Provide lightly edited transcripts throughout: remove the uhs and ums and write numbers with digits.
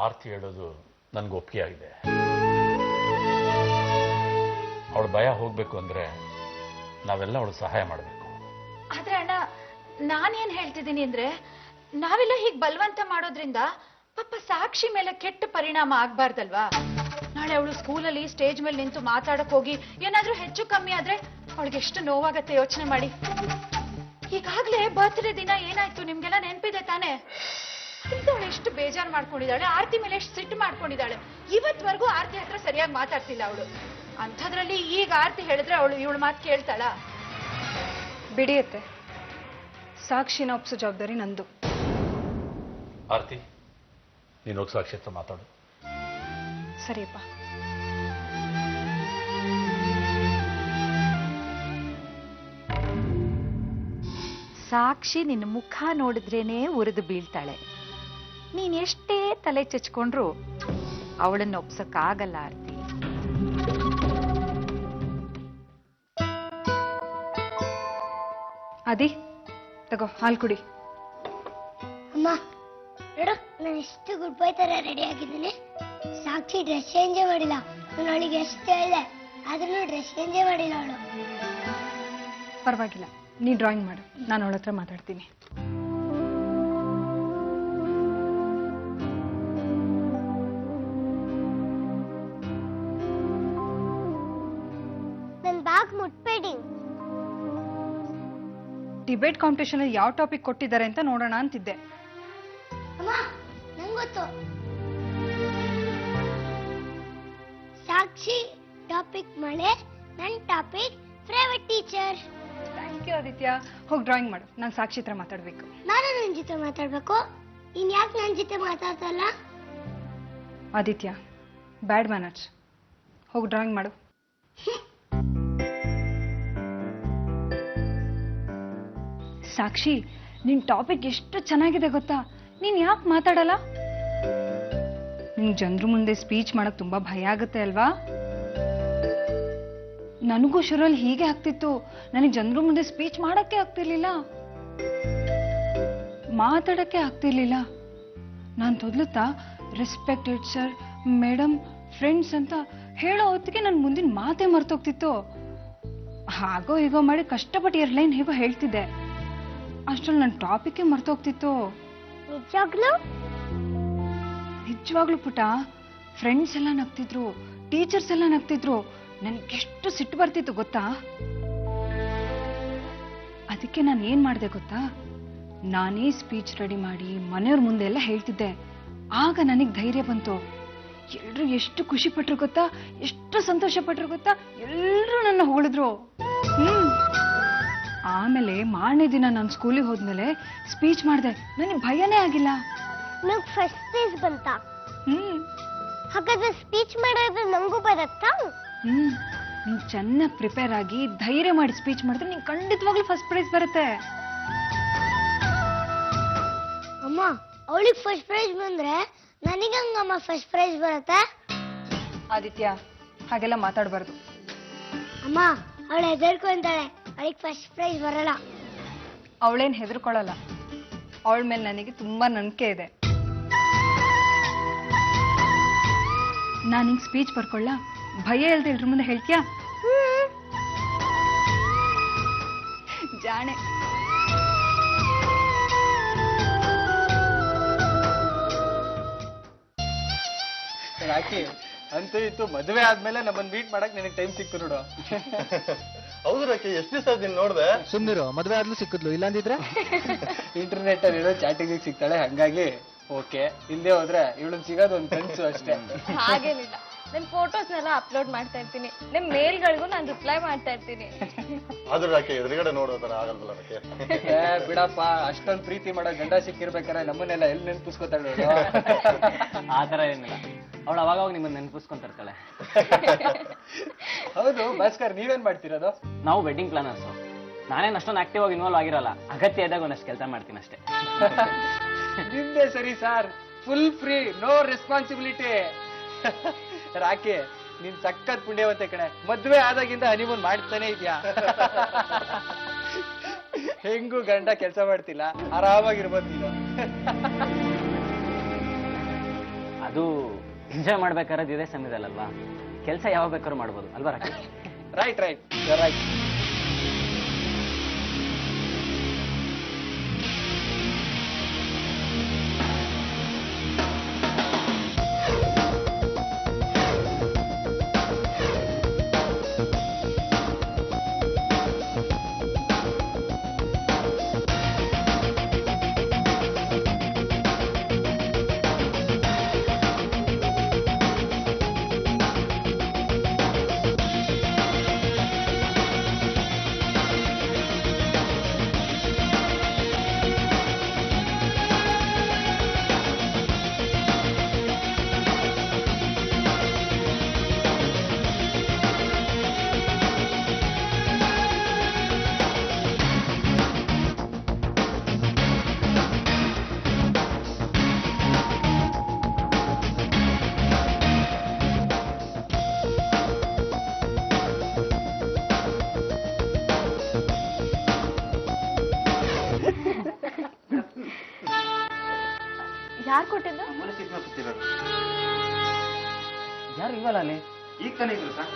ಆರ್ತಿ ಹೇಳೋದು ನನ್ಗೆ ಒಪ್ಪಿಗೆ ಆಗಿದೆ. ಅವಳ ಭಯ ಹೋಗ್ಬೇಕು ಅಂದ್ರೆ ನಾವೆಲ್ಲ ಅವಳು ಸಹಾಯ ಮಾಡಬೇಕು. ಆದ್ರೆ ಅಣ್ಣ, ನಾನೇನ್ ಹೇಳ್ತಿದ್ದೀನಿ ಅಂದ್ರೆ, ನಾವೆಲ್ಲ ಹೀಗ್ ಬಲವಂತ ಮಾಡೋದ್ರಿಂದ ಪಾಪ ಸಾಕ್ಷಿ ಮೇಲೆ ಕೆಟ್ಟ ಪರಿಣಾಮ ಆಗ್ಬಾರ್ದಲ್ವಾ? ನಾಳೆ ಅವಳು ಸ್ಕೂಲಲ್ಲಿ ಸ್ಟೇಜ್ ಮೇಲೆ ನಿಂತು ಮಾತಾಡಕ್ ಹೋಗಿ ಏನಾದ್ರೂ ಹೆಚ್ಚು ಕಮ್ಮಿ ಆದ್ರೆ ಅವಳಿಗೆ ಎಷ್ಟು ನೋವಾಗತ್ತೆ ಯೋಚನೆ ಮಾಡಿ. ಈಗಾಗ್ಲೇ ಬರ್ತ್ಡೇ ದಿನ ಏನಾಯ್ತು ನಿಮ್ಗೆಲ್ಲ ನೆನ್ಪಿದೆ ತಾನೆ? ಅವಳು ಎಷ್ಟು ಬೇಜಾರ್ ಮಾಡ್ಕೊಂಡಿದ್ದಾಳೆ, ಆರ್ತಿ ಮೇಲೆ ಎಷ್ಟು ಸಿಟ್ಟು ಮಾಡ್ಕೊಂಡಿದ್ದಾಳೆ. ಇವತ್ವರೆಗೂ ಆರ್ತಿ ಹತ್ರ ಸರಿಯಾಗಿ ಮಾತಾಡ್ತಿಲ್ಲ ಅವಳು. ಅಂಥದ್ರಲ್ಲಿ ಈಗ ಆರ್ತಿ ಹೇಳಿದ್ರೆ ಇವಳು ಮಾತು ಕೇಳ್ತಾಳ? ಬಿಡಿಯತ್ತೆ, ಸಾಕ್ಷಿನ ಒಪ್ಸೋ ಜವಾಬ್ದಾರಿ ನಂದು. ಆರ್ತಿ, ನೀನು ಹೋಗಿ ಸಾಕ್ಷಿ ಹತ್ರ ಮಾತಾಡು. ಸರಿಯಪ್ಪ. ಸಾಕ್ಷಿ ನಿನ್ನ ಮುಖ ನೋಡಿದ್ರೇನೆ ಉರಿದು ಬೀಳ್ತಾಳೆ. ನೀನ್ ಎಷ್ಟೇ ತಲೆ ಚಚ್ಕೊಂಡ್ರು ಅವಳನ್ನ ಒಪ್ಸಕ್ಕಾಗಲ್ಲ ಆರ್ತಿ. ಅದಿ, ತಗೋ ಹಾಲು ಕುಡಿ. ಅಮ್ಮ ನೋಡು, ನಾನು ಎಷ್ಟು ಗುಡ್ ಬೈ ತರ ರೆಡಿ ಆಗಿದ್ದೀನಿ. ಸಾಕ್ಷಿ ಡ್ರೆಸ್ ಚೇಂಜೇ ಮಾಡಿಲ್ಲ. ನಾನು ಅವಳಿಗೆ ಎಷ್ಟು ಹೇಳಿದೆ, ಆದ್ರೂ ಡ್ರೆಸ್ ಚೇಂಜೇ ಮಾಡಿಲ್ಲ ಅವಳು. ಪರವಾಗಿಲ್ಲ, ನೀ ಡ್ರಾಯಿಂಗ್ ಮಾಡು, ನಾನು ಅವಳ ಹತ್ರ ಮಾತಾಡ್ತೀನಿ. ನನ್ನ ಬ್ಯಾಗ್ ಮುಟ್ಬೇಡಿ. ಡಿಬೇಟ್ ಕಾಂಪಿಟೇಷನ್ ಅಲ್ಲಿ ಯಾವ ಟಾಪಿಕ್ ಕೊಟ್ಟಿದ್ದಾರೆ ಅಂತ ನೋಡೋಣ ಅಂತಿದ್ದೆ. ಅಮ್ಮ ನಂಗೆ ಗೊತ್ತು. ಸಾಕ್ಷಿ ಟಾಪಿಕ್ ಮಳೆ, ನನ್ನ topic private teacher. Thank you Aditya. ಹೋಗಿ ಡ್ರಾಯಿಂಗ್ ಮಾಡು, ನಾನು ಸಾಕ್ಷಿ ಹತ್ರ ಮಾತಾಡ್ಬೇಕು. ನಾನು ನನ್ನ ಜೊತೆ ಮಾತಾಡ್ಬೇಕು. ಇನ್ ಯಾಕೆ ನನ್ನ ಜೊತೆ ಮಾತಾಡ್ತಲ್ಲ? Aditya, bad manners. ಹೋಗಿ ಡ್ರಾಯಿಂಗ್ ಮಾಡು. ಸಾಕ್ಷಿ, ನಿನ್ ಟಾಪಿಕ್ ಎಷ್ಟು ಚೆನ್ನಾಗಿದೆ ಗೊತ್ತಾ? ನೀನ್ ಯಾಕೆ ಮಾತಾಡಲ್ಲ? ನಿನ್ ಜನರ ಮುಂದೆ ಸ್ಪೀಚ್ ಮಾಡಕ್ ತುಂಬಾ ಭಯ ಆಗುತ್ತೆ ಅಲ್ವಾ? ನನಗೂ ಶುರುವಲ್ಲಿ ಹೀಗೆ ಆಗ್ತಿತ್ತು. ನನಗೆ ಜನರ ಮುಂದೆ ಸ್ಪೀಚ್ ಮಾಡಕ್ಕೆ ಆಗ್ತಿರ್ಲಿಲ್ಲ, ಮಾತಾಡಕ್ಕೆ ಆಗ್ತಿರ್ಲಿಲ್ಲ. ನಾನು ತೊದಲುತ್ತಾ ರೆಸ್ಪೆಕ್ಟೆಡ್ ಸರ್, ಮೇಡಮ್, ಫ್ರೆಂಡ್ಸ್ ಅಂತ ಹೇಳೋ ಹೊತ್ತಿಗೆ ನನ್ನ ಮುಂದಿನ ಮಾತೇ ಮರ್ತೋಗ್ತಿತ್ತು. ಹಾಗೋ ಹೀಗೋ ಮಾಡಿ ಕಷ್ಟಪಟ್ಟು 2 ಲೈನ್ ಹೇಗೋ ಹೇಳ್ತಿದ್ದೆ. ಅಷ್ಟ್ರಲ್ಲಿ ನನ್ನ ಟಾಪಿಕ್ಕೇ ಮರ್ತೋಗ್ತಿತ್ತು. ನಿಜವಾಗ್ಲೂ ಪುಟ, ಫ್ರೆಂಡ್ಸ್ ಎಲ್ಲ ನಗ್ತಿದ್ರು, ಟೀಚರ್ಸ್ ಎಲ್ಲ ನಗ್ತಿದ್ರು. ನನಗೆಷ್ಟು ಸಿಟ್ಟು ಬರ್ತಿತ್ತು ಗೊತ್ತಾ? ಅದಕ್ಕೆ ನಾನು ಏನ್ ಮಾಡಿದೆ ಗೊತ್ತಾ? ನಾನೇ ಸ್ಪೀಚ್ ರೆಡಿ ಮಾಡಿ ಮನೆಯವ್ರ ಮುಂದೆ ಎಲ್ಲ ಹೇಳ್ತಿದ್ದೆ. ಆಗ ನನಗೆ ಧೈರ್ಯ ಬಂತು. ಎಲ್ರು ಎಷ್ಟು ಖುಷಿ ಪಟ್ರು ಗೊತ್ತಾ? ಎಷ್ಟು ಸಂತೋಷ ಪಟ್ರು ಗೊತ್ತಾ? ಎಲ್ರು ನನ್ನ ಹೊಗಳಿದ್ರು. ಆಮೇಲೆ ಮಾರನೇ ದಿನ ನಾನು ಸ್ಕೂಲಿಗೆ ಹೋದ್ಮೇಲೆ ಸ್ಪೀಚ್ ಮಾಡಿದೆ. ನನಗೆ ಭಯನೇ ಆಗಿಲ್ಲ. ನಂಗೆ ಫಸ್ಟ್ ಪ್ರೈಸ್ ಬಂತ. ಹಾಗಾದ್ರೆ ಸ್ಪೀಚ್ ಮಾಡೋದು ನಂಗೂ ಬರುತ್ತಾ? ನೀನ್ ಚೆನ್ನಾಗಿ ಪ್ರಿಪೇರ್ ಆಗಿ ಧೈರ್ಯ ಮಾಡಿ ಸ್ಪೀಚ್ ಮಾಡಿದ್ರೆ ನಿಂಗೆ ಖಂಡಿತವಾಗ್ಲೂ ಫಸ್ಟ್ ಪ್ರೈಸ್ ಬರುತ್ತೆ. ಅಮ್ಮ, ಅವಳಿಗೆ ಫಸ್ಟ್ ಪ್ರೈಸ್ ಬಂದ್ರೆ ನನಗೆ ಹಂಗಮ್ಮ ಫಸ್ಟ್ ಪ್ರೈಸ್ ಬರುತ್ತೆ? ಆದಿತ್ಯ, ಹಾಗೆಲ್ಲ ಮಾತಾಡಬಾರ್ದು. ಅಮ್ಮ, ಅವಳು ಹೆದರ್ಕೊಂತಾಳೆ, ಅವಳಿಗೆ ಫಸ್ಟ್ ಪ್ರೈಸ್ ಬರಲ್ಲ. ಅವಳೇನ್ ಹೆದರ್ಕೊಳ್ಳಲ್ಲ. ಅವಳ ಮೇಲೆ ನನಗೆ ತುಂಬಾ ನಂಬಿಕೆ ಇದೆ. ನಾನು ಹಿಂಗ್ ಸ್ಪೀಚ್ ಬರ್ಕೊಳ್ಳ, ಭಯ ಇಲ್ದೆ ಎಲ್ರ ಮುಂದೆ ಹೇಳ್ತೀಯಾ? ಜಾಣೆ. ರಾಕಿ, ಅಂತೂ ಇತ್ತು ಮದುವೆ ಆದ್ಮೇಲೆ ನಮ್ಮನ್ನ ಮೀಟ್ ಮಾಡಕ್ ನಿನಗೆ ಟೈಮ್ ಸಿಕ್ತು ನೋಡು. ಹೌದು ರಾಕಿ, ಎಷ್ಟು ದಿವಸ ನೀನ್ ನೋಡ್ದೆ? ಸುಮ್ನಿರು, ಮದ್ವೆ ಆದ್ಲೂ ಸಿಕ್ಕಿದ್ಲು, ಇಲ್ಲಾಂದಿದ್ರೆ ಇಂಟರ್ನೆಟ್ ಅಲ್ಲಿ ಇರೋ ಚಾಟಿಂಗ್ ಸಿಗ್ತಾಳೆ, ಹಂಗಾಗಿ ಓಕೆ. ಇಲ್ಲದೆ ಹೋದ್ರೆ ಇವಳನ್ನ ಸಿಗೋದು ಒಂದು ಕನ್ಸು ಅಷ್ಟೇ. ಹಾಗೇನಿಲ್ಲ, ನನ್ನ ಫೋಟೋಸ್ನೆಲ್ಲ ಅಪ್ಲೋಡ್ ಮಾಡ್ತಾ ಇರ್ತೀನಿ, ನಿಮ್ ಮೇಲ್ಗಳಿಗೂ ನಾನು ರಿಪ್ಲೈ ಮಾಡ್ತಾ ಇರ್ತೀನಿ. ಆದ್ರೂ ರಾಕಿ ಎದುರುಗಡೆ ನೋಡೋತರ ಆಗಲ್ವಲ್ಲ ರಾಕಿ? ಬಿಡಪ್ಪ, ಅಷ್ಟೊಂದು ಪ್ರೀತಿ ಮಾಡೋ ಗಂಡ ಸಿಕ್ಕಿರ್ಬೇಕಾರೆ ನಮ್ಮನ್ನೆಲ್ಲ ಎಲ್ಲಿ ನೆನ್ಪಿಸ್ಕೊತಾಳೆ? ಆತರ ಏನಿಲ್ಲ, ಅವಳು ಅವಾಗ ನಿಮ್ಮನ್ನ ನೆನ್ಪಿಸ್ಕೊಂತಿರ್ತಾಳೆ. ಹೌದು ಭಾಸ್ಕರ್, ನೀವೇನ್ ಮಾಡ್ತಿರೋದು? ನಾವು ವೆಡ್ಡಿಂಗ್ ಪ್ಲಾನರ್ಸ್. ನಾನೇನು ಅಷ್ಟೊಂದು ಆಕ್ಟಿವ್ ಆಗಿ ಇನ್ವಾಲ್ವ್ ಆಗಿರಲ್ಲ, ಅಗತ್ಯ ಇದ್ದಾಗ ಒಂದಷ್ಟು ಕೆಲಸ ಮಾಡ್ತೀನಿ ಅಷ್ಟೇ. ನಿಮ್ದೆ ಸರಿ sir, full free, no responsibility. Rocky, ನೀನ್ ಸಖತ್ ಪುಣ್ಯವಂತೆ ಕಣೆ. ಮದ್ವೆ ಆದಾಗಿಂದ ಹನಿಮೂನ್ ಮಾಡ್ತಾನೆ ಇದ್ಯಾ. ಹೆಂಗೂ ಗಂಡ ಕೆಲಸ ಮಾಡ್ತಿಲ್ಲ, ಆರಾಮಾಗಿರ್ಬೋದು ನೀನು. ಅದು ಎಂಜಾಯ್ ಮಾಡ್ಬೇಕಾದ್ರೆ ಇದೇ ಸಮಯದಲ್ಲಲ್ವಾ, ಕೆಲಸ ಯಾವಾಗ ಬೇಕಾದ್ರೂ ಮಾಡ್ಬೋದು ಅಲ್ವಾ ರಾಕಿ? Right right right. ಯಾರು ಕೊಟ್ಟಿದ್ದು? ಯಾರು ಇವಲ್ಲ ಅಲ್ಲಿ? ಈಗ ತಾನೇ ಇದ್ರು ಸರ್.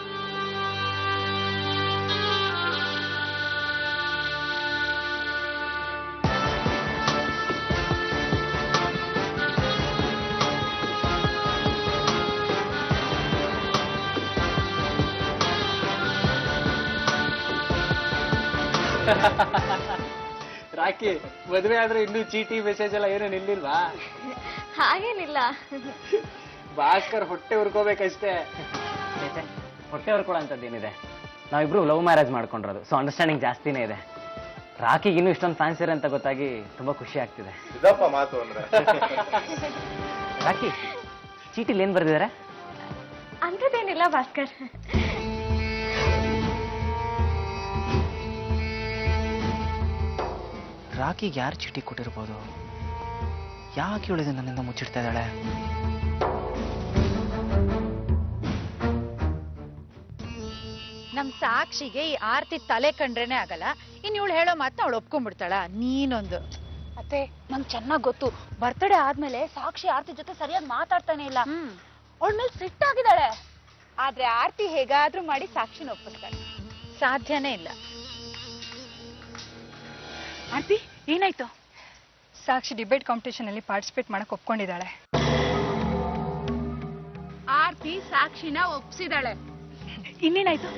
ರಾಕಿ, ಮದ್ವೆ ಆದ್ರೆ ಇನ್ನೂ ಚೀಟಿ ಮೆಸೇಜ್ ಎಲ್ಲ ಏನೋ ನಿಲ್ಲಿಲ್ವಾ? ಹಾಗೇನಿಲ್ಲ. ಭಾಸ್ಕರ್ ಹೊಟ್ಟೆ ಉರ್ಕೋಬೇಕಷ್ಟೇ. ಹೊಟ್ಟೆ ಹೊರ್ಕೊಳ ಅಂತದ್ದೇನಿದೆ, ನಾವಿಬ್ರು ಲವ್ ಮ್ಯಾರೇಜ್ ಮಾಡ್ಕೊಂಡಿರೋದು, ಸೊ ಅಂಡರ್ಸ್ಟ್ಯಾಂಡಿಂಗ್ ಜಾಸ್ತಿನೇ ಇದೆ. ರಾಕಿಗೆ ಇನ್ನೂ ಇಷ್ಟೊಂದು ಫ್ಯಾನ್ಸ್ ಇರೋ ಅಂತ ಗೊತ್ತಾಗಿ ತುಂಬಾ ಖುಷಿ ಆಗ್ತಿದೆ. ಇದಪ್ಪ ಮಾತು ಅಂದ್ರೆ. ರಾಕಿ, ಚೀಟಿಲಿ ಏನ್ ಬರ್ದಿದ್ದಾರೆ? ಅಂಥದ್ದೇನಿಲ್ಲ ಭಾಸ್ಕರ್. ರಾಕಿಗೆ ಯಾರು ಚೀಟಿ ಕೊಟ್ಟಿರ್ಬೋದು? ಯಾಕೆ ಹೇಳಿದೆ ನನ್ನಿಂದ ಮುಚ್ಚಿಡ್ತಾ ಇದ್ದಾಳೆ? ನಮ್ ಸಾಕ್ಷಿಗೆ ಈ ಆರ್ತಿ ತಲೆ ಕಂಡ್ರೇನೆ ಆಗಲ್ಲ, ಇನ್ ಇವಳು ಹೇಳೋ ಮಾತನ್ನ ಅವಳು ಒಪ್ಕೊಂಡ್ಬಿಡ್ತಾಳ. ನೀನೊಂದು ಅತ್ತೆ, ನಂಗೆ ಚೆನ್ನಾಗ್ ಗೊತ್ತು, ಬರ್ತಡೇ ಆದ್ಮೇಲೆ ಸಾಕ್ಷಿ ಆರ್ತಿ ಜೊತೆ ಸರಿಯಾಗಿ ಮಾತಾಡ್ತಾನೆ ಇಲ್ಲ. ಅವಳ ಮೇಲೆ ಸಿಟ್ಟಾಗಿದ್ದಾಳೆ. ಆದ್ರೆ ಆರ್ತಿ ಹೇಗಾದ್ರೂ ಮಾಡಿ ಸಾಕ್ಷಿನ ಒಪ್ಪಿಸ್ತಾಳೆ. ಸಾಧ್ಯನೇ ಇಲ್ಲ. ಆರ್ತಿ, ಏನಾಯ್ತು? ಸಾಕ್ಷಿ ಡಿಬೇಟ್ ಕಾಂಪಿಟೇಷನ್ ಅಲ್ಲಿ ಪಾರ್ಟಿಸಿಪೇಟ್ ಮಾಡಕ್ ಒಪ್ಕೊಂಡಿದ್ದಾಳೆ. ಆರ್ತಿ ಸಾಕ್ಷಿನ ಒಪ್ಸಿದಾಳೆ. ಇನ್ನೇನಾಯ್ತು?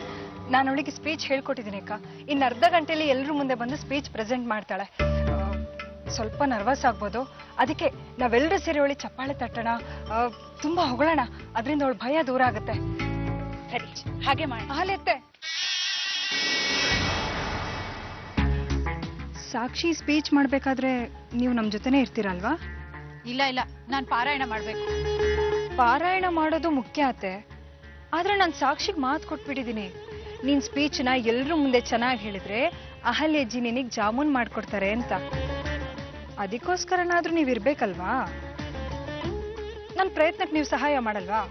ನಾನು ಅವಳಿಗೆ ಸ್ಪೀಚ್ ಹೇಳ್ಕೊಟ್ಟಿದ್ದೀನಿ ಅಕ್ಕ. ಇನ್ನು ಅರ್ಧ ಗಂಟೆಯಲ್ಲಿ ಎಲ್ಲರೂ ಮುಂದೆ ಬಂದು ಸ್ಪೀಚ್ ಪ್ರೆಸೆಂಟ್ ಮಾಡ್ತಾಳೆ. ಸ್ವಲ್ಪ ನರ್ವಸ್ ಆಗ್ಬೋದು, ಅದಕ್ಕೆ ನಾವೆಲ್ಲರೂ ಸೇರಿ ಅವಳಿಗೆ ಚಪ್ಪಾಳೆ ತಟ್ಟೋಣ, ತುಂಬಾ ಹೊಗಳೋಣ, ಅದರಿಂದ ಅವಳ ಭಯ ದೂರ ಆಗುತ್ತೆ. ಸರಿ, ಹಾಗೆ ಮಾಡಿ. ಹಾಲೆತ್ತೆ. ಸಾಕ್ಷಿ ಸ್ಪೀಚ್ ಮಾಡ್ಬೇಕಾದ್ರೆ ನೀವು ನಮ್ಮ ಜೊತೆನೇ ಇರ್ತೀರಲ್ವಾ? ಇಲ್ಲ ಇಲ್ಲ, ನಾನ್ ಪಾರಾಯಣ ಮಾಡ್ಬೇಕು. ಪಾರಾಯಣ ಮಾಡೋದು ಮುಖ್ಯ ಆತೆ, ಆದ್ರೆ ನಾನು ಸಾಕ್ಷಿಗೆ ಮಾತು ಕೊಟ್ಬಿಟ್ಟಿದ್ದೀನಿ. ನೀನ್ ಸ್ಪೀಚ್ನ ಎಲ್ರೂ ಮುಂದೆ ಚೆನ್ನಾಗಿ ಹೇಳಿದ್ರೆ ಅಹಲ್ಯಜ್ಜಿ ನಿನಗೆ ಜಾಮೂನ್ ಮಾಡ್ಕೊಡ್ತಾರೆ ಅಂತ. ಅದಕ್ಕೋಸ್ಕರನಾದ್ರೂ ನೀವು ಇರ್ಬೇಕಲ್ವಾ? ನನ್ನ ಪ್ರಯತ್ನಕ್ಕೆ ನೀವು ಸಹಾಯ ಮಾಡಲ್ವಾ?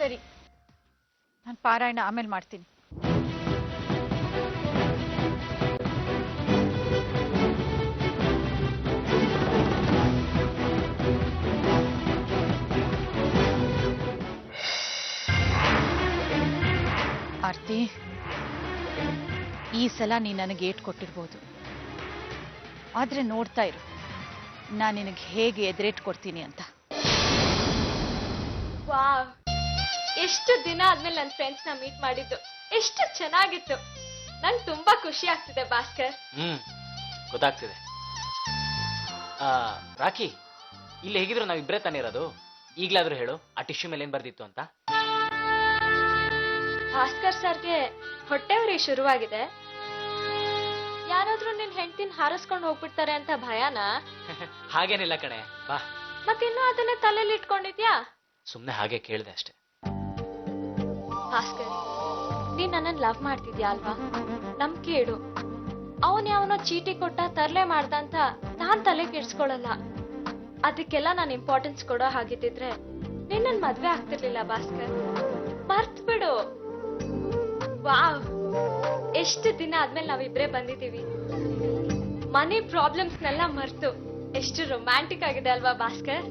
ಸರಿ, ನಾನು ಪಾರಾಯಣ ಆಮೇಲೆ ಮಾಡ್ತೀನಿ. ಆರ್ತಿ, ಈ ಸಲ ನೀ ನನಗೆ ಏಟ್ ಕೊಟ್ಟಿರ್ಬೋದು, ಆದ್ರೆ ನೋಡ್ತಾ ಇರು ನಾನು ನಿನಗೆ ಹೇಗೆ ಎದುರೇಟ್ ಕೊಡ್ತೀನಿ ಅಂತ. ವಾವ್, ಎಷ್ಟು ದಿನ ಆದ್ಮೇಲೆ ನನ್ನ ಫ್ರೆಂಡ್ಸ್ ನ ಮೀಟ್ ಮಾಡಿದ್ದು, ಎಷ್ಟು ಚೆನ್ನಾಗಿತ್ತು. ನಂಗೆ ತುಂಬಾ ಖುಷಿ ಆಗ್ತಿದೆ ಭಾಸ್ಕರ್. ಗೊತ್ತಾಗ್ತಿದೆ. ರಾಕಿ, ಇಲ್ಲಿ ಹೇಗಿದ್ರು ನಾವಿಬ್ಬರೇ ತಾನೇ ಇರೋದು, ಈಗ್ಲಾದ್ರೂ ಹೇಳು ಆ ಟಿಶ್ಯೂ ಮೇಲೆ ಏನ್ ಬರ್ದಿತ್ತು ಅಂತ. ಭಾಸ್ಕರ್ ಸರ್ಗೆ ಹೊಟ್ಟೆ ಉರಿ ಶುರುವಾಗಿದೆ. ಯಾರಾದ್ರೂ ನಿನ್ ಹೆಂಡತಿನ ಹಾರಿಸ್ಕೊಂಡು ಹೋಗ್ಬಿಡ್ತಾರೆ ಅಂತ ಭಯನಾ? ಹಾಗೇನಿಲ್ಲ ಕಣೆ, ಬಾ. ಮತ್ತಿನ್ನೂ ಅದನ್ನೇ ತಲೆಯಲ್ಲಿ ಇಟ್ಕೊಂಡಿದ್ಯಾ? ಸುಮ್ನೆ ಹಾಗೆ ಕೇಳಿದೆ ಅಷ್ಟೇ. ಭಾಸ್ಕರ್, ನೀನ್ ನನ್ನನ್ ಲವ್ ಮಾಡ್ತಿದ್ಯಾ ಅಲ್ವಾ? ನಂಬಿಕೆ ಇಡು. ಅವನ್ ಯಾವನೋ ಚೀಟಿ ಕೊಟ್ಟ ತರ್ಲೆ ಮಾಡ್ದ ಅಂತ ನಾನ್ ತಲೆ ಕೆಡ್ಸ್ಕೊಳಲ್ಲ. ಅದಕ್ಕೆಲ್ಲ ನಾನು ಇಂಪಾರ್ಟೆನ್ಸ್ ಕೊಡೋ ಹಾಗಿದ್ದಿದ್ರೆ ನಿನ್ನನ್ ಮದ್ವೆ ಆಗ್ತಿರ್ಲಿಲ್ಲ ಭಾಸ್ಕರ್. ಮರ್ತ್ ಬಿಡು. ವಾವ್, ಎಷ್ಟು ದಿನ ಆದ್ಮೇಲೆ ನಾವಿಬ್ರೇ ಬಂದಿದೀವಿ. ಮನಿ ಪ್ರಾಬ್ಲಮ್ಸ್ನೆಲ್ಲ ಮರ್ತು ಎಷ್ಟು ರೊಮ್ಯಾಂಟಿಕ್ ಆಗಿದೆ ಅಲ್ವಾ ಭಾಸ್ಕರ್?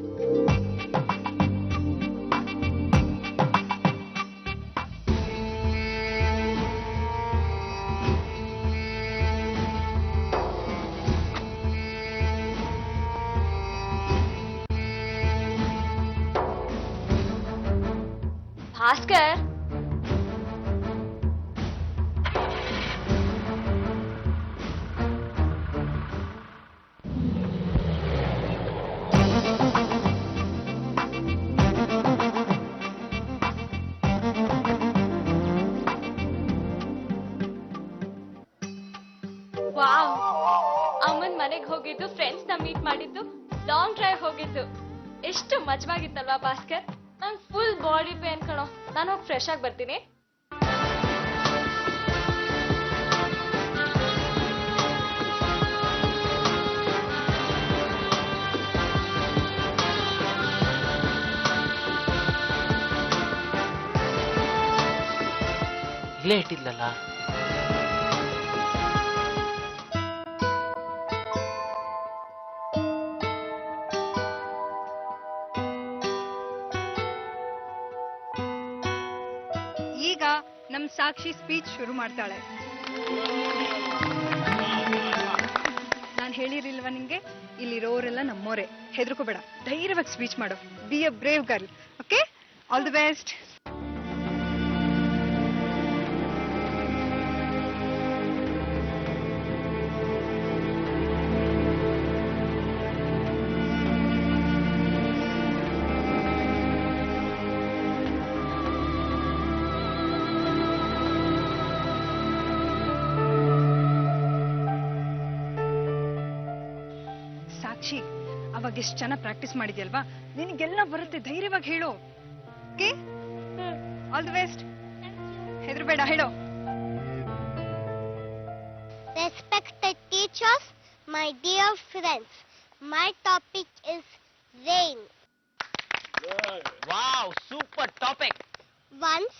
ಭಾಸ್ಕರ್, ವಾವ್, ಅಮ್ಮನ್ ಮನೆಗೆ ಹೋಗಿದ್ದು, ಫ್ರೆಂಡ್ಸ್ ನ ಮೀಟ್ ಮಾಡಿದ್ದು, ಲಾಂಗ್ ಡ್ರೈವ್ ಹೋಗಿದ್ದು, ಎಷ್ಟು ಮಜವಾಗಿತ್ತಲ್ವಾ ಭಾಸ್ಕರ್? ನಂಗೆ ಫುಲ್ ಬಾಡಿ ಪೇನ್ ಕಣೋ. ನಾನು ಹೋಗಿ ಫ್ರೆಶ್ ಆಗಿ ಬರ್ತೀನಿ. ಇಲ್ಲೇ ಇಟ್ಟಿದ್ಲಲ್ಲ. ಈಗ ನಮ್ ಸಾಕ್ಷಿ ಸ್ಪೀಚ್ ಶುರು ಮಾಡ್ತಾಳೆ. ನಾನ್ ಹೇಳಿರಿಲ್ವಾ ನಿಂಗೆ, ಇಲ್ಲಿರೋರೆಲ್ಲ ನಮ್ಮೋರೆ, ಹೆದರ್ಕೋಬೇಡ, ಧೈರ್ಯವಾಗಿ ಸ್ಪೀಚ್ ಮಾಡು. Be a brave girl. Okay, all the best. Sakshi, ಅವಾಗ ಎಷ್ಟು ಚೆನ್ನಾಗಿ ಪ್ರಾಕ್ಟೀಸ್ ಮಾಡಿದ್ಯಲ್ವಾ, ನಿನಗೆಲ್ಲ ಬರುತ್ತೆ, ಧೈರ್ಯವಾಗಿ ಹೇಳು. Okay, all the best. ಹೆದರ್ಬೇಡ, ಹೇಳು. Respected teachers, my dear friends, my topic is rain. Wow, super topic. Once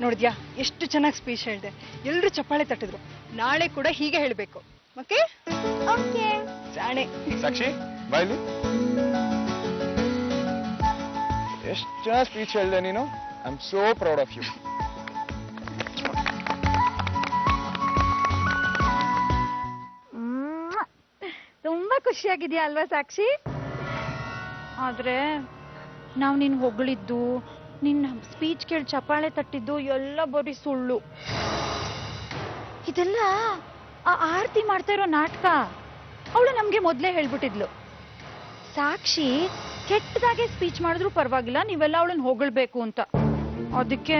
ನೋಡಿದ್ಯಾ, ಎಷ್ಟು ಚೆನ್ನಾಗಿ ಸ್ಪೀಚ್ ಹೇಳಿದೆ, ಎಲ್ರು ಚಪ್ಪಾಳೆ ತಟ್ಟಿದ್ರು. ನಾಳೆ ಕೂಡ ಹೀಗೆ ಹೇಳ್ಬೇಕು. Okay okay. ಜಾಣೆ. ಸಾಕ್ಷಿ, ಬಾಯ್ಲಿ. ಎಷ್ಟು ಚೆನ್ನಾಗಿ ಸ್ಪೀಚ್ ಹೇಳಿದೆ ನೀನು. I am so proud of you. ತುಂಬಾ ಖುಷಿಯಾಗಿದ್ಯಾ ಅಲ್ವಾ ಸಾಕ್ಷಿ? ಆದ್ರೆ ನಾವು ನಿನ್ ಹೊಗಳಿದ್ದು, ನಿನ್ನ ಸ್ಪೀಚ್ ಕೇಳಿ ಚಪ್ಪಾಳೆ ತಟ್ಟಿದ್ದು ಎಲ್ಲ ಬರೀ ಸುಳ್ಳು. ಇದೆಲ್ಲ ಆ ಆರತಿ ಮಾಡ್ತಾ ಇರೋ ನಾಟಕ. ಅವಳು ನಮ್ಗೆ ಮೊದ್ಲೇ ಹೇಳ್ಬಿಟ್ಟಿದ್ಲು, ಸಾಕ್ಷಿ ಕೆಟ್ಟದಾಗೆ ಸ್ಪೀಚ್ ಮಾಡಿದ್ರು ಪರವಾಗಿಲ್ಲ, ನೀವೆಲ್ಲ ಅವಳನ್ನ ಹೊಗಳ್ಬೇಕು ಅಂತ. ಅದಕ್ಕೆ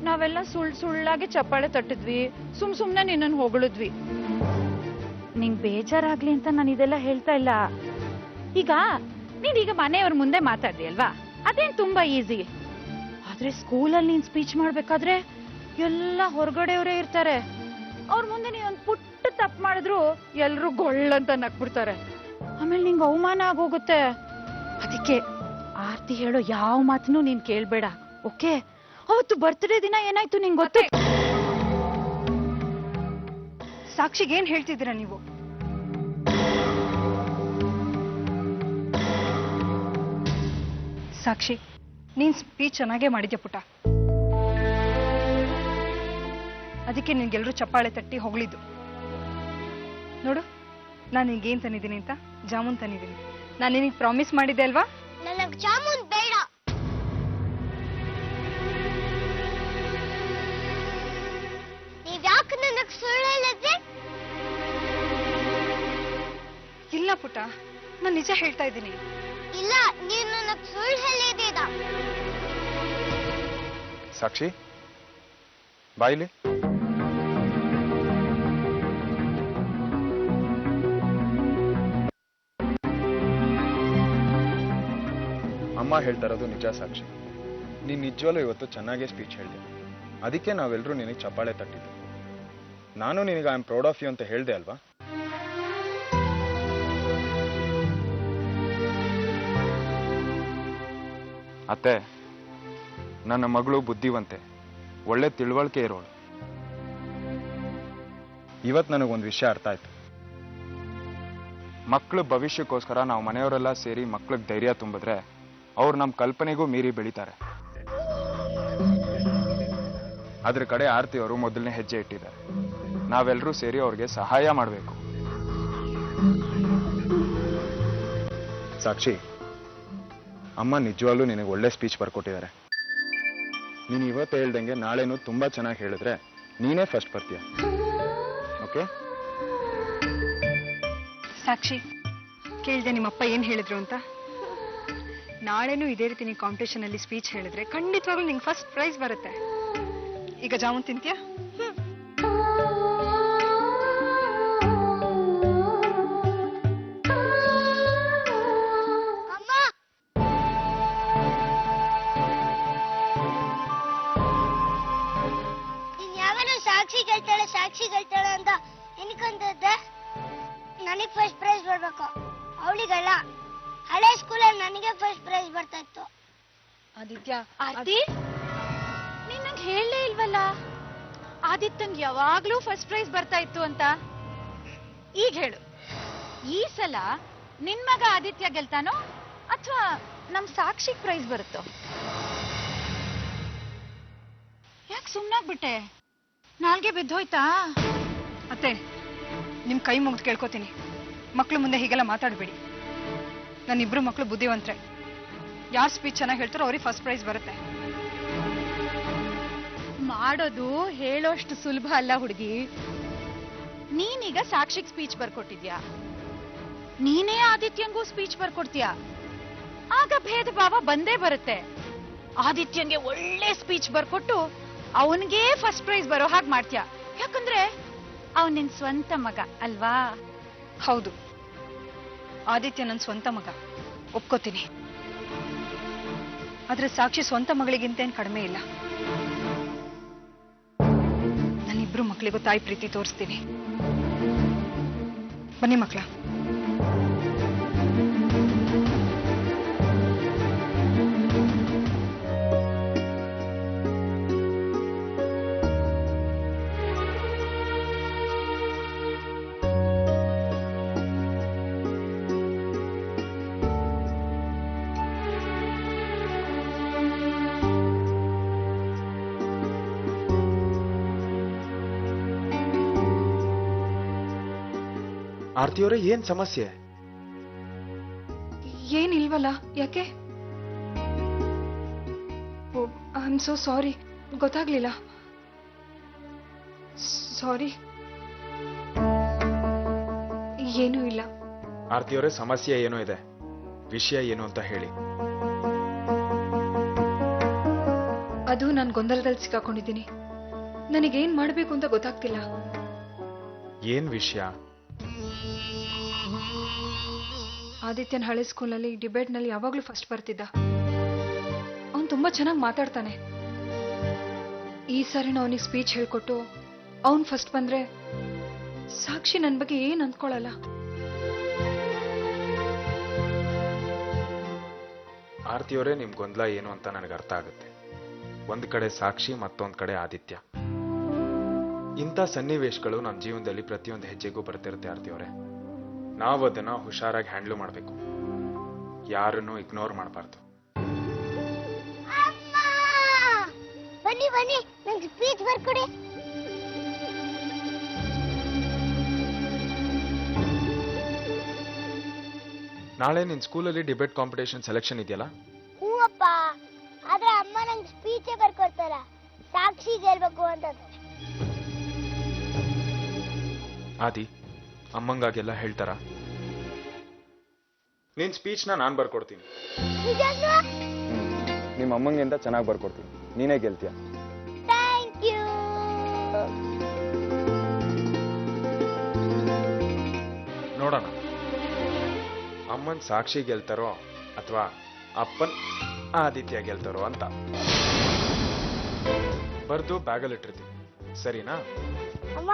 ನಾವೆಲ್ಲ ಸುಳ್ಳಾಗೆ ಚಪ್ಪಾಳೆ ತಟ್ಟಿದ್ವಿ, ಸುಮ್ನೆ ನಿನ್ನನ್ನು ಹೊಗಳಿದ್ವಿ. ನಿಂಗ್ ಬೇಜಾರಾಗ್ಲಿ ಅಂತ ನಾನು ಇದೆಲ್ಲ ಹೇಳ್ತಾ ಇಲ್ಲ. ಈಗ ನೀನೀಗ ಮನೆಯವ್ರ ಮುಂದೆ ಮಾತಾಡ್ದಿ ಅಲ್ವಾ, ಅದೇನ್ ತುಂಬಾ ಈಸಿ. ಆದ್ರೆ ಸ್ಕೂಲಲ್ಲಿ ನೀನ್ ಸ್ಪೀಚ್ ಮಾಡ್ಬೇಕಾದ್ರೆ ಎಲ್ಲ ಹೊರಗಡೆಯವರೇ ಇರ್ತಾರೆ. ಅವ್ರ ಮುಂದೆ ನೀನ್ ಒಂದ್ ಪುಟ್ಟ ತಪ್ಪು ಮಾಡಿದ್ರು ಎಲ್ರು ಗೊಳ್ಳಂತ ನಕ್ಬಿಡ್ತಾರೆ. ಆಮೇಲೆ ನಿಂಗೆ ಅವಮಾನ ಆಗೋಗುತ್ತೆ. ಅದಕ್ಕೆ ಆರ್ತಿ ಹೇಳೋ ಯಾವ ಮಾತನ್ನು ನೀನ್ ಕೇಳ್ಬೇಡ. ಓಕೆ? ಅವತ್ತು ಬರ್ತ್ಡೇ ದಿನ ಏನಾಯ್ತು ನಿಂಗೆ ಗೊತ್ತು? ಸಾಕ್ಷಿಗೆ ಏನ್ ಹೇಳ್ತಿದ್ದೀರಾ ನೀವು? ಸಾಕ್ಷಿ, ನೀನ್ ಸ್ಪೀಚ್ ಚೆನ್ನಾಗೇ ಮಾಡಿದ್ಯಾ ಪುಟ. ಅದಕ್ಕೆ ನಿನ್ಗೆಲ್ರೂ ಚಪ್ಪಾಳೆ ತಟ್ಟಿ ಹೊಗಳಿದ್ದು. ನೋಡು, ನಾನು ನಿನ್ಗೇನ್ ತಂದಿದ್ದೀನಿ ಅಂತ, ಜಾಮೂನ್ ತಂದಿದ್ದೀನಿ. ನಾನು ನಿನಗೆ ಪ್ರಾಮಿಸ್ ಮಾಡಿದ್ದೆ ಅಲ್ವಾ? ನನಗ್ ಜಾಮೂನ್ ಬೇಡ. ಪುಟ್ಟ, ನಾನು ನಿಜ ಹೇಳ್ತಾ ಇದ್ದೀನಿ. ಇಲ್ಲ, ನೀನು ನನಗೆ ಸುಳ್ಳು ಹೇಳಿದ್ದೀರ. ಸಾಕ್ಷಿ ಬಾಯಿಲಿ. ಅಮ್ಮ ಹೇಳ್ತಾ ಇರೋದು ನಿಜ ಸಾಕ್ಷಿ. ನೀನ್ ನಿಜವಲ್ಲೂ ಇವತ್ತು ಚೆನ್ನಾಗೇ ಸ್ಪೀಚ್ ಹೇಳಿದೆ. ಅದಕ್ಕೆ ನಾವೆಲ್ಲರೂ ನಿನಗೆ ಚಪ್ಪಾಳೆ ತಟ್ಟಿದ್ದು. ನಾನು ನಿನಗೆ I am proud of you ಅಂತ ಹೇಳ್ದೆ ಅಲ್ವಾ? ಅತ್ತೆ, ನನ್ನ ಮಗಳು ಬುದ್ಧಿವಂತೆ, ಒಳ್ಳೆ ತಿಳುವಳಿಕೆ ಇರೋಳು. ಇವತ್ತು ನನಗೊಂದು ವಿಷಯ ಅರ್ಥ ಆಯ್ತು. ಮಕ್ಕಳ ಭವಿಷ್ಯಕ್ಕೋಸ್ಕರ ನಾವು ಮನೆಯವರೆಲ್ಲ ಸೇರಿ ಮಕ್ಳಿಗೆ ಧೈರ್ಯ ತುಂಬಿದ್ರೆ ಅವ್ರು ನಮ್ಮ ಕಲ್ಪನೆಗೂ ಮೀರಿ ಬೆಳೀತಾರೆ. ಅದ್ರ ಕಡೆ ಆರ್ತಿ ಅವರು ಮೊದಲನೇ ಹೆಜ್ಜೆ ಇಟ್ಟಿದ್ದಾರೆ. ನಾವೆಲ್ಲರೂ ಸೇರಿ ಅವ್ರಿಗೆ ಸಹಾಯ ಮಾಡಬೇಕು. ಸಾಕ್ಷಿ, ಅಮ್ಮ ನಿಜವಾಗ್ಲೂ ನಿನಗೆ ಒಳ್ಳೆ ಸ್ಪೀಚ್ ಬರ್ಕೊಟ್ಟಿದ್ದಾರೆ. ನೀನು ಇವತ್ತು ಹೇಳ್ದಂಗೆ ನಾಳೆನೂ ತುಂಬಾ ಚೆನ್ನಾಗಿ ಹೇಳಿದ್ರೆ ನೀನೇ ಫಸ್ಟ್ ಬರ್ತೀಯ. ಓಕೆ? ಸಾಕ್ಷಿ, ಕೇಳಿದೆ ನಿಮ್ಮಪ್ಪ ಏನ್ ಹೇಳಿದ್ರು ಅಂತ? ನಾಳೆನೂ ಇದೇ ರೀತಿ ನೀವು ಕಾಂಪಿಟೇಷನ್ ಅಲ್ಲಿ ಸ್ಪೀಚ್ ಹೇಳಿದ್ರೆ ಖಂಡಿತವಾಗ್ಲೂ ನಿಂಗೆ ಫಸ್ಟ್ ಪ್ರೈಸ್ ಬರುತ್ತೆ. ಈಗ ಜಾಮೂನ್ ತಿಂತೀಯಾ? ಸಾಕ್ಷಿ ಗೆಲ್ತಾಳೆ ಅಂತ ಎನ್ಕೊಂತದ್ದೆ. ನನಗೆ ಫಸ್ಟ್ ಪ್ರೈಸ್ ಬರ್ಬೇಕು, ಅವಳಿಗಲ್ಲ. ಹಳೆ ಸ್ಕೂಲಲ್ಲಿ ನನಗೆ ಫಸ್ಟ್ ಪ್ರೈಸ್ ಬರ್ತಾ ಇತ್ತು. ಆದಿತ್ಯ, ಆರ್ತಿ, ನೀನ್ ನಂಗೆ ಹೇಳಲೇ ಇಲ್ವಲ್ಲ ಆದಿತ್ಯಂಗ್ ಯಾವಾಗ್ಲೂ ಫಸ್ಟ್ ಪ್ರೈಸ್ ಬರ್ತಾ ಇತ್ತು ಅಂತ. ಈಗ ಹೇಳು, ಈ ಸಲ ನಿನ್ ಮಗ ಆದಿತ್ಯ ಗೆಲ್ತಾನೋ ಅಥವಾ ನಮ್ ಸಾಕ್ಷಿಗ್ ಪ್ರೈಸ್ ಬರುತ್ತೋ? ಯಾಕೆ ಸುಮ್ನಾಗ್ಬಿಟ್ಟೆ? ನಾಲ್ಗೆ ಬಿದ್ದೋಯ್ತಾ? ಅತ್ತೆ, ನಿಮ್ ಕೈ ಮುಗ್ದು ಕೇಳ್ಕೊತೀನಿ, ಮಕ್ಳು ಮುಂದೆ ಹೀಗೆಲ್ಲ ಮಾತಾಡ್ಬೇಡಿ. ನನ್ನಿಬ್ರು ಮಕ್ಳು ಬುದ್ಧಿವಂತ್ರೆ. ಯಾರು ಸ್ಪೀಚ್ ಚೆನ್ನಾಗಿ ಹೇಳ್ತಾರೋ ಅವ್ರಿಗೆ ಫಸ್ಟ್ ಪ್ರೈಸ್ ಬರುತ್ತೆ. ಮಾಡೋದು ಹೇಳೋಷ್ಟು ಸುಲಭ ಅಲ್ಲ ಹುಡುಗಿ. ನೀನೀಗ ಸಾಕ್ಷಿಗ್ ಸ್ಪೀಚ್ ಬರ್ಕೊಟ್ಟಿದ್ಯಾ, ನೀನೇ ಆದಿತ್ಯಂಗೂ ಸ್ಪೀಚ್ ಬರ್ಕೊಡ್ತೀಯಾ, ಆಗ ಭೇದ ಭಾವ ಬಂದೇ ಬರುತ್ತೆ. ಆದಿತ್ಯಂಗೆ ಒಳ್ಳೆ ಸ್ಪೀಚ್ ಬರ್ಕೊಟ್ಟು ಅವನಿಗೆ ಫಸ್ಟ್ ಪ್ರೈಸ್ ಬರೋ ಹಾಗೆ ಮಾಡ್ತೀಯ. ಯಾಕಂದ್ರೆ ಅವನ್ ನಿನ್ ಸ್ವಂತ ಮಗ ಅಲ್ವಾ? ಹೌದು, ಆದಿತ್ಯ ನನ್ನ ಸ್ವಂತ ಮಗ, ಒಪ್ಕೋತೀನಿ. ಆದ್ರೆ ಸಾಕ್ಷಿ ಸ್ವಂತ ಮಗಳಿಗಿಂತ ಏನ್ ಕಡಿಮೆ ಇಲ್ಲ. ನನ್ನಿಬ್ರು ಮಕ್ಕಳಿಗೂ ತಾಯಿ ಪ್ರೀತಿ ತೋರಿಸ್ತೀನಿ. ಬನ್ನಿ ಮಕ್ಕಳ. ಆರ್ತಿಯವರೇ, ಏನ್ ಸಮಸ್ಯೆ? ಏನಿಲ್ವಲ್ಲ, ಯಾಕೆ? ಓ, ಐ ಆಮ್ ಸೋ ಸಾರಿ, ಗೊತ್ತಾಗ್ಲಿಲ್ಲ. ಸಾರಿ. ಏನೂ ಇಲ್ಲ. ಆರ್ತಿಯವರೇ, ಸಮಸ್ಯೆ ಏನೋ ಇದೆ, ವಿಷಯ ಏನು ಅಂತ ಹೇಳಿ. ಅದು ನಾನು ಗೊಂದಲದಲ್ಲಿ ಸಿಕ್ಕಾಕೊಂಡಿದ್ದೀನಿ. ನನಗೇನ್ ಮಾಡಬೇಕು ಅಂತ ಗೊತ್ತಾಗ್ತಿಲ್ಲ. ಏನ್ ವಿಷಯ? ಆದಿತ್ಯನ ಹಳೆ ಸ್ಕೂಲಲ್ಲಿ ಡಿಬೇಟ್ನಲ್ಲಿ ಯಾವಾಗ್ಲೂ ಫಸ್ಟ್ ಬರ್ತಿದ್ದ. ಅವನು ತುಂಬಾ ಚೆನ್ನಾಗಿ ಮಾತಾಡ್ತಾನೆ. ಈ ಸಾರಿ ಅವನಿಗೆ ಸ್ಪೀಚ್ ಹೇಳ್ಕೊಟ್ಟು ಅವನ್ ಫಸ್ಟ್ ಬಂದ್ರೆ ಸಾಕ್ಷಿ ನನ್ನ ಬಗ್ಗೆ ಏನ್ ಅಂದ್ಕೊಳ್ಳಲ್ಲ. ಆರ್ತಿಯವರೇ, ನಿಮ್ ಗೊಂದಲ ಏನು ಅಂತ ನನಗೆ ಅರ್ಥ ಆಗುತ್ತೆ. ಒಂದ್ ಕಡೆ ಸಾಕ್ಷಿ, ಮತ್ತೊಂದ್ ಕಡೆ ಆದಿತ್ಯ. ಇಂಥ ಸನ್ನಿವೇಶಗಳು ನಮ್ಮ ಜೀವನದಲ್ಲಿ ಪ್ರತಿಯೊಂದು ಹೆಜ್ಜೆಗೂ ಬರ್ತಿರುತ್ತೆ ಆರ್ತಿಯವರೇ. ನಾವು ಅದನ್ನ ಹುಷಾರಾಗಿ ಹ್ಯಾಂಡ್ಲ್ ಮಾಡಬೇಕು, ಯಾರನ್ನು ಇಗ್ನೋರ್ ಮಾಡಬಾರ್ದು. ಬನ್ನಿ ಬನ್ನಿ, ನಂಗೆ ಸ್ಪೀಚ್ ಬರ್ಕೊಡಿ. ನಾಳೆ ನಿನ್ ಸ್ಕೂಲಲ್ಲಿ ಡಿಬೇಟ್ ಕಾಂಪಿಟೇಷನ್ ಸೆಲೆಕ್ಷನ್ ಇದೆಯಲ್ಲ? ಹ್ಞೂ ಅಪ್ಪ, ಆದ್ರೆ ಅಮ್ಮ ನಂಗೆ ಸ್ಪೀಚೇ ಬರ್ಕೊಡ್ತಾರ, ಸಾಕ್ಷಿ ಗೆಲ್ಬೇಕು ಅಂತ. ಆದಿ, ಅಮ್ಮಂಗಾಗೆಲ್ಲ ಹೇಳ್ತಾರ? ನಿನ್ ಸ್ಪೀಚ್ನ ನಾನು ಬರ್ಕೊಡ್ತೀನಿ. ನಿಜಾನಾ? ನಿಮ್ಮ ಅಮ್ಮಂಗಿಂತ ಚೆನ್ನಾಗಿ ಬರ್ಕೊಡ್ತೀನಿ. ನೀನೇ ಗೆಲ್ತೀಯ. Thank you. ನೋಡೋಣ ಅಮ್ಮನ್ ಸಾಕ್ಷಿ ಗೆಲ್ತಾರೋ ಅಥವಾ ಅಪ್ಪನ್ ಆದಿತ್ಯ ಗೆಲ್ತಾರೋ ಅಂತ. ಬರ್ದು ಬ್ಯಾಗಲ್ಲಿ ಇಟ್ಟಿರ್ತೀನಿ, ಸರಿನಾ? ಅಮ್ಮ